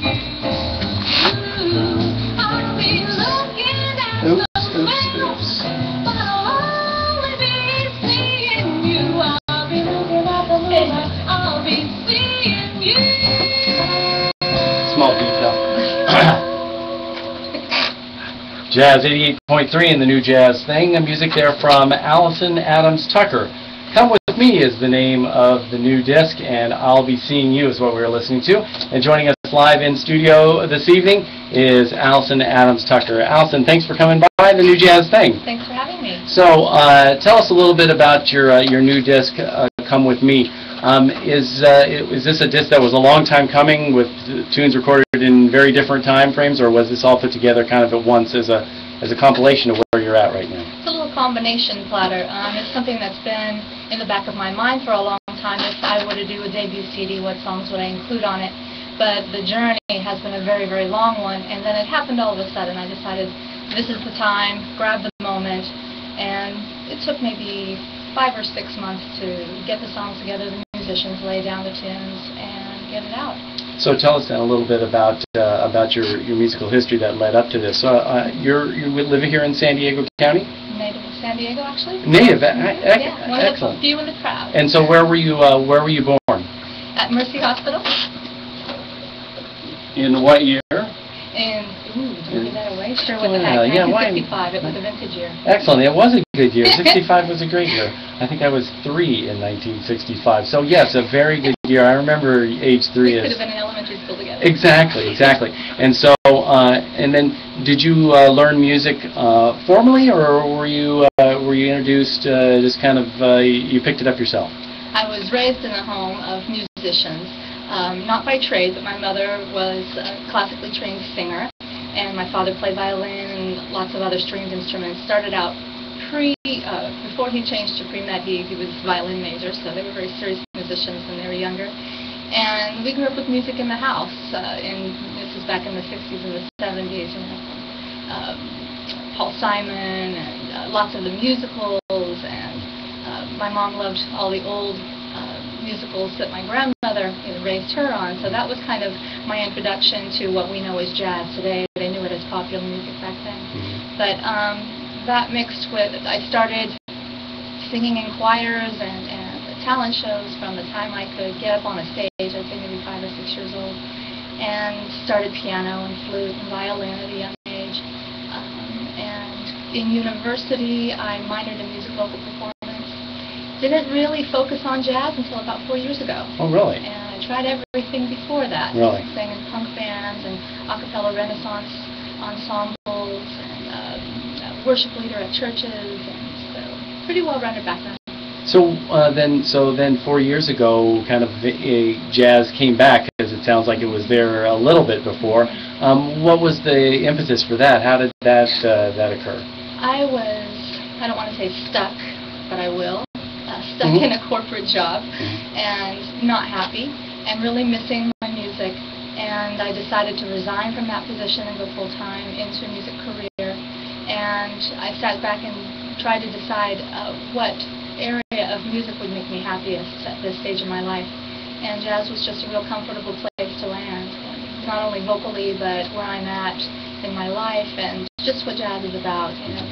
Small detail. Jazz 88.3 in the new Jazz Thing. Music there from Allison Adams Tucker. Come With Me is the name of the new disc, and I'll Be Seeing You is what we're listening to. And joining us live in studio this evening is Allison Adams Tucker. Allison, thanks for coming by the new Jazz Thing. Thanks for having me. So, tell us a little bit about your new disc, Come With Me. Is this a disc that was a long time coming with tunes recorded in very different time frames, or was this all put together kind of at once as a compilation of where you're at right now? It's a little combination platter. It's something that's been in the back of my mind for a long time. If I were to do a debut CD, what songs would I include on it? But the journey has been a very, very long one, and then it happened all of a sudden. I decided this is the time, grab the moment, and it took maybe 5 or 6 months to get the songs together, the musicians lay down the tunes, and get it out. So tell us then a little bit about your musical history that led up to this. You live here in San Diego County? Native of San Diego, actually. Native, yeah, one of excellent. the few in the crowd. And so where were you born? At Mercy Hospital. In what year? And don't give that away. Sure, what the heck? 1965. It was a vintage year. Excellent. It was a good year. 65 was a great year. I think I was 3 in 1965. So yes, a very good year. I remember age 3 We is. could have been in elementary school together. Exactly. And so, and then, did you learn music formally, or were you introduced just kind of you picked it up yourself? I was raised in a home of musicians. Not by trade, but my mother was a classically trained singer, and my father played violin and lots of other stringed instruments. Started out before he changed to pre-med, he was violin major, so they were very serious musicians when they were younger. And we grew up with music in the house, and this is back in the 60s and the 70s, you know, Paul Simon and lots of the musicals, and my mom loved all the old musicals that my grandmother raised her on, so that was kind of my introduction to what we know as jazz today. They knew it as popular music back then. But that mixed with, I started singing in choirs and talent shows from the time I could get up on a stage. I'd say maybe 5 or 6 years old, and started piano and flute and violin at a young age. And in university, I minored in music vocal performance. Didn't really focus on jazz until about 4 years ago. Oh, really? And I tried everything before that. Really? Sang in punk bands and a cappella Renaissance ensembles and worship leader at churches, and so pretty well-rounded background. So then 4 years ago, kind of jazz came back, as it sounds like it was there a little bit before. What was the impetus for that? How did that occur? I don't want to say stuck, but I will. Stuck in a corporate job and not happy and really missing my music, and I decided to resign from that position and go full-time into a music career. And I sat back and tried to decide what area of music would make me happiest at this stage of my life, and jazz was just a real comfortable place to land, not only vocally but where I'm at in my life and just what jazz is about, you know,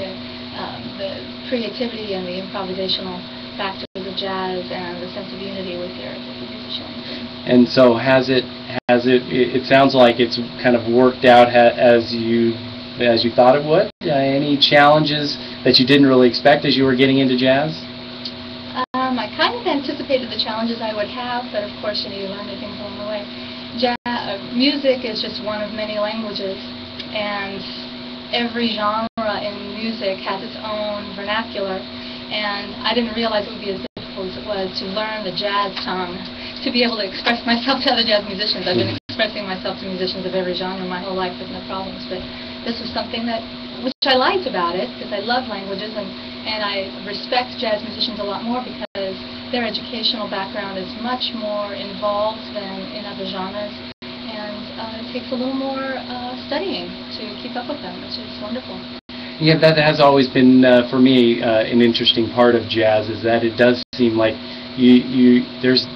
the creativity and the improvisational factors of jazz and the sense of unity with your musicians. And so it sounds like it's kind of worked out as you thought it would? Any challenges that you didn't really expect as you were getting into jazz? I kind of anticipated the challenges I would have, but of course, you learn new things along the way. Music is just one of many languages, and every genre in music has its own vernacular. And I didn't realize it would be as difficult as it was to learn the jazz tongue, to be able to express myself to other jazz musicians. I've been expressing myself to musicians of every genre my whole life with no problems, but this was something which I liked about it, because I love languages, and I respect jazz musicians a lot more because their educational background is much more involved than in other genres, and it takes a little more studying to keep up with them, which is wonderful. Yeah, that has always been, for me, an interesting part of jazz, is that it does seem like there's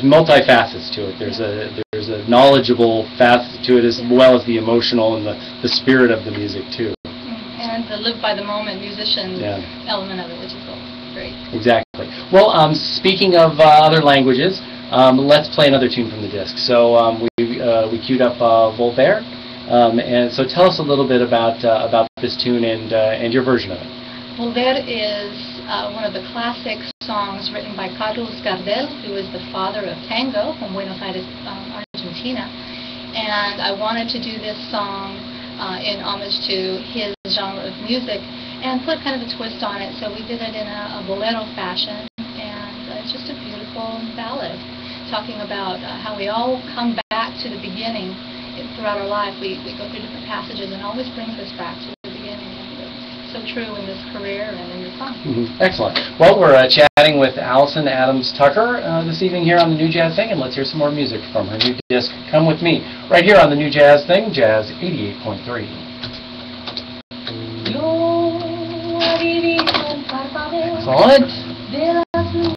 multifacets to it. There's there's a knowledgeable facet to it as well as the emotional and the spirit of the music too. And the live by the moment musician element of it, which is great. Exactly. Well, speaking of other languages, let's play another tune from the disc. So we queued up Voltaire, and so tell us a little bit about this tune and your version of it. Voltaire is one of the classic songs written by Carlos Gardel, who is the father of tango from Buenos Aires, Argentina. And I wanted to do this song in homage to his genre of music and put kind of a twist on it. So we did it in a bolero fashion, and it's just a beautiful ballad talking about how we all come back to the beginning throughout our life. We go through different passages and always brings us back to the beginning. And so true in this career and in your song. Excellent. Well, we're chatting with Allison Adams Tucker this evening here on the New Jazz Thing, and let's hear some more music from her new disc, Come With Me, right here on the New Jazz Thing, Jazz 88.3. Excellent.